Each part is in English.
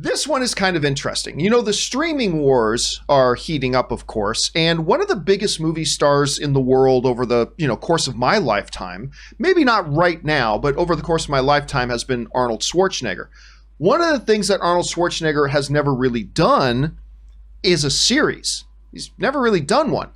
This one is kind of interesting. You know, the streaming wars are heating up, of course, and one of the biggest movie stars in the world over the, course of my lifetime, maybe not right now, but over the course of my lifetime has been Arnold Schwarzenegger. One of the things that Arnold Schwarzenegger has never really done is a series. He's never really done one.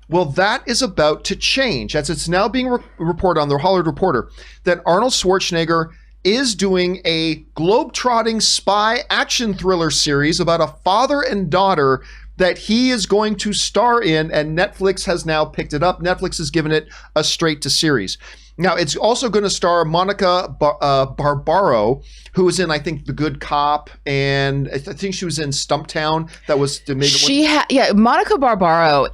Well, that is about to change, as it's now being reported on the Hollywood Reporter that Arnold Schwarzenegger is doing a globe-trotting spy action thriller series about a father and daughter that he is going to star in, and Netflix has now picked it up. Netflix has given it a straight-to-series. Now, it's also going to star Monica Barbaro, who was in, I think, The Good Cop, and I think she was in Stumptown. That was Monica Barbaro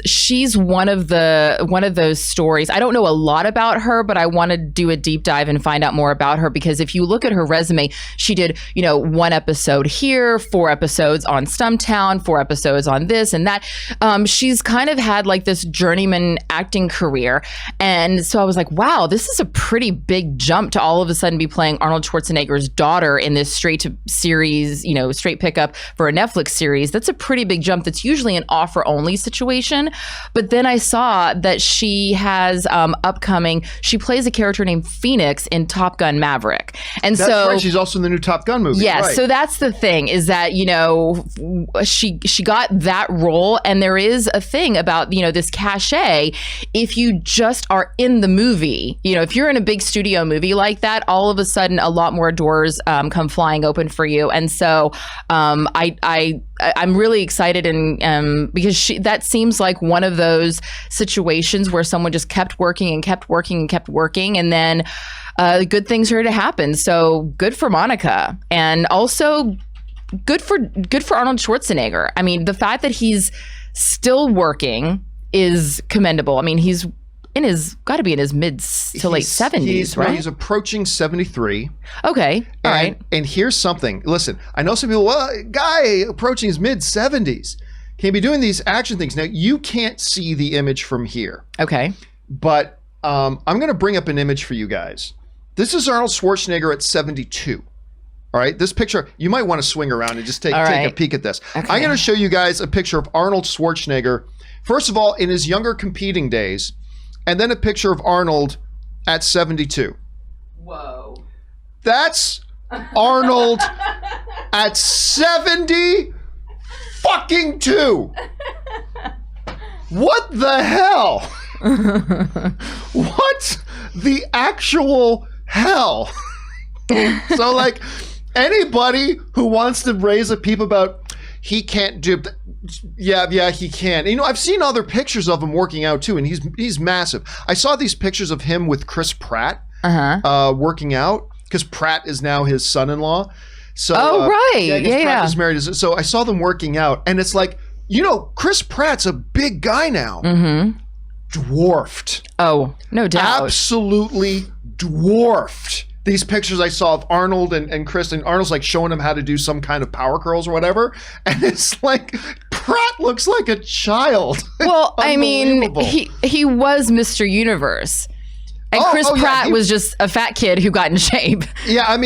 she's one of those stories. I don't know a lot about her, but I want to do a deep dive and find out more about her, because if you look at her resume, she did, 1 episode here, 4 episodes on Stumptown, 4 episodes on this and that. She's kind of had like this journeyman acting career, and so I was like, wow, this is a pretty big jump to all of a sudden be playing Arnold Schwarzenegger's daughter in this straight to series, straight pickup for a Netflix series. That's a pretty big jump. That's usually an offer only situation. But then I saw that she has upcoming, she plays a character named Phoenix in Top Gun Maverick. And that's right. She's also in the new Top Gun movie. Yes. Right. So that's the thing, is that, she got that role, and there is a thing about, this cachet. If you just are in the movie, if you're in a big studio movie like that, all of a sudden a lot more doors come flying open for you. And so I'm really excited, and because that seems like one of those situations where someone just kept working and kept working and kept working, and then good things are to happen. So good for Monica, and also good for Arnold Schwarzenegger. I mean, the fact that he's still working is commendable. I mean, he's got to be in his mid to late 70s, right? He's approaching 73. Okay, all right. And here's something. Listen, I know some people, guy approaching his mid 70s can be doing these action things. Now, you can't see the image from here. Okay. But I'm going to bring up an image for you guys. This is Arnold Schwarzenegger at 72. All right, this picture, you might want to swing around and just take a peek at this. Okay. I'm going to show you guys a picture of Arnold Schwarzenegger, first of all, in his younger competing days, and then a picture of Arnold at 72. Whoa. That's Arnold at 70 fucking 2. What the hell? What the actual hell? So, like, anybody who wants to raise a peep about he can't do, yeah, he can. I've seen other pictures of him working out too, and he's massive. I saw these pictures of him with Chris Pratt working out, because Pratt is now his son-in-law. So, right, Pratt is married. So I saw them working out, and it's like, Chris Pratt's a big guy now, dwarfed. Oh, no doubt, absolutely dwarfed. These pictures I saw of Arnold and Chris, and Arnold's like showing him how to do some kind of power curls or whatever. And it's like, Pratt looks like a child. Well, I mean, he was Mr. Universe. And Chris Pratt was just a fat kid who got in shape. Yeah, I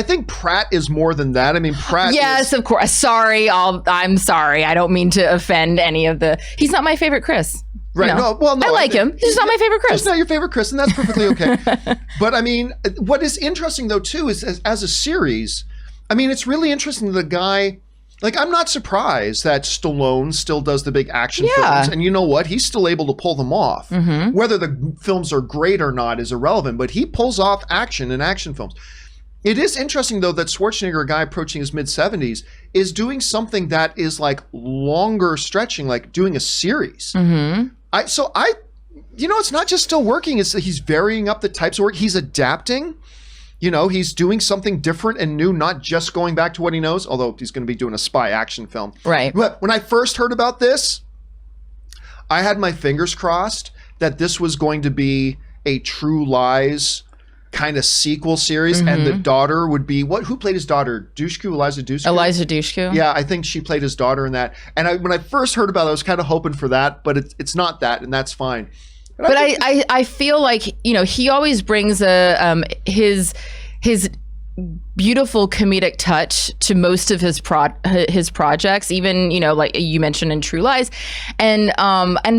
think Pratt is more than that. I mean, Pratt Yes, of course. Sorry, I'm sorry. I don't mean to offend any of he's not my favorite Chris. Right. No, I like him. He's just not my favorite Chris. He's not your favorite Chris, and that's perfectly okay. But I mean, what is interesting though too is as a series, I mean, it's really interesting. The guy, like, I'm not surprised that Stallone still does the big action films, and you know what? He's still able to pull them off. Whether the films are great or not is irrelevant, but he pulls off action in action films. It is interesting, though, that Schwarzenegger, a guy approaching his mid-70s, is doing something that is like longer stretching, like doing a series. It's not just still working. He's varying up the types of work. He's adapting. He's doing something different and new, not just going back to what he knows, although he's going to be doing a spy action film. Right. But when I first heard about this, I had my fingers crossed that this was going to be a True Lies kind of sequel series, and the daughter would be who played his daughter? Eliza Dushku? Eliza Dushku. Yeah, I think she played his daughter in that. And when I first heard about it, I was kind of hoping for that, but it's not that, and that's fine. And I feel like he always brings his beautiful comedic touch to most of his projects, even, you know, like you mentioned in True Lies. And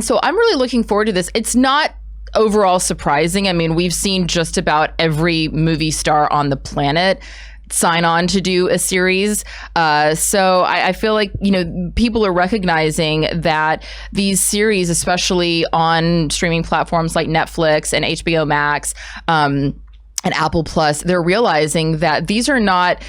so I'm really looking forward to this. It's not overall surprising. I mean, we've seen just about every movie star on the planet sign on to do a series. So I feel like, you know, people are recognizing that these series, especially on streaming platforms like Netflix and HBO Max, and Apple Plus, they're realizing that these are not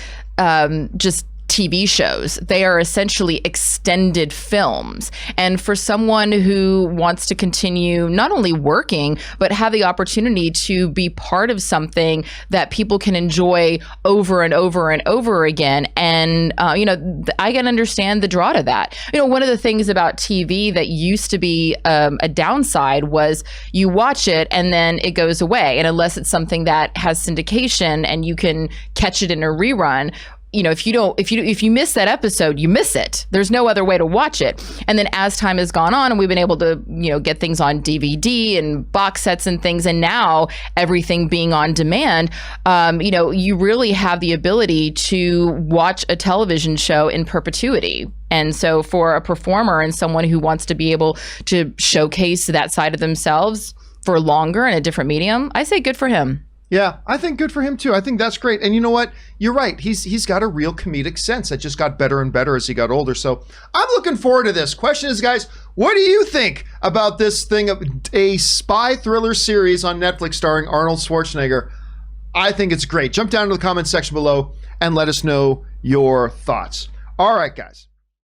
just TV shows. They are essentially extended films. And for someone who wants to continue not only working, but have the opportunity to be part of something that people can enjoy over and over and over again. And, you know, I can understand the draw to that. You know, one of the things about TV that used to be a downside was you watch it and then it goes away. And unless it's something that has syndication and you can catch it in a rerun, you know, if you miss that episode, you miss it. There's no other way to watch it. And then as time has gone on and we've been able to, you know, get things on DVD and box sets and things, and now everything being on demand, you know, you really have the ability to watch a television show in perpetuity. And so for a performer and someone who wants to be able to showcase that side of themselves for longer in a different medium, I say good for him. Yeah, I think good for him too. I think that's great. And you know what? You're right. He's got a real comedic sense that just got better and better as he got older. So I'm looking forward to this. Question is, guys, what do you think about this thing of a spy thriller series on Netflix starring Arnold Schwarzenegger? I think it's great. Jump down to the comment section below and let us know your thoughts. All right, guys.